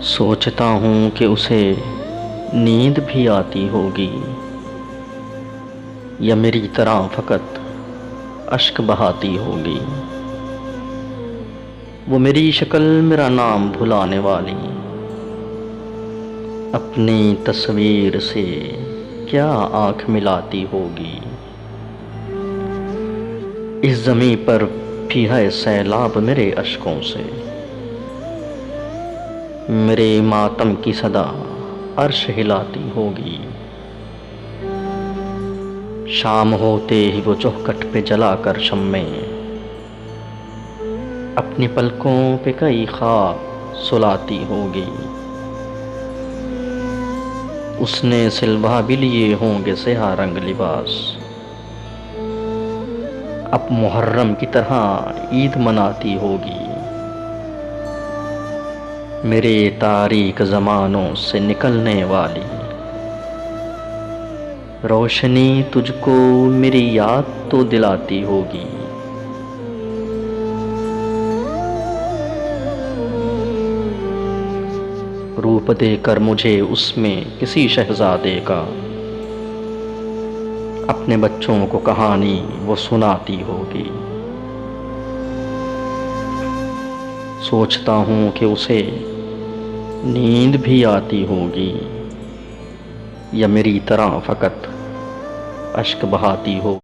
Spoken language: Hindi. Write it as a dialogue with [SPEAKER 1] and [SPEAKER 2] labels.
[SPEAKER 1] सोचता हूँ कि उसे नींद भी आती होगी या मेरी तरह फ़कत अश्क बहाती होगी। वो मेरी शक्ल मेरा नाम भुलाने वाली अपनी तस्वीर से क्या आँख मिलाती होगी। इस ज़मीं पर भी है सैलाब मेरे अश्कों से, मेरे मातम की सदा अर्श हिलाती होगी। शाम होते ही वो चौखट पे जलाकर शम्मे अपनी पलकों पे कई ख्वाब सुलाती होगी। उसने सिलवा भी लिए होंगे स्याह रंग लिबास, अब मुहर्रम की तरह ईद मनाती होगी। मेरे तारीक ज़मानों से निकलने वाली रोशनी तुझको मेरी याद तो दिलाती होगी। रूप देकर मुझे उसमें किसी शहजादे का अपने बच्चों को कहानी वो सुनाती होगी। सोचता हूँ कि उसे नींद भी आती होगी या मेरी तरह फ़कत अश्क बहाती हो।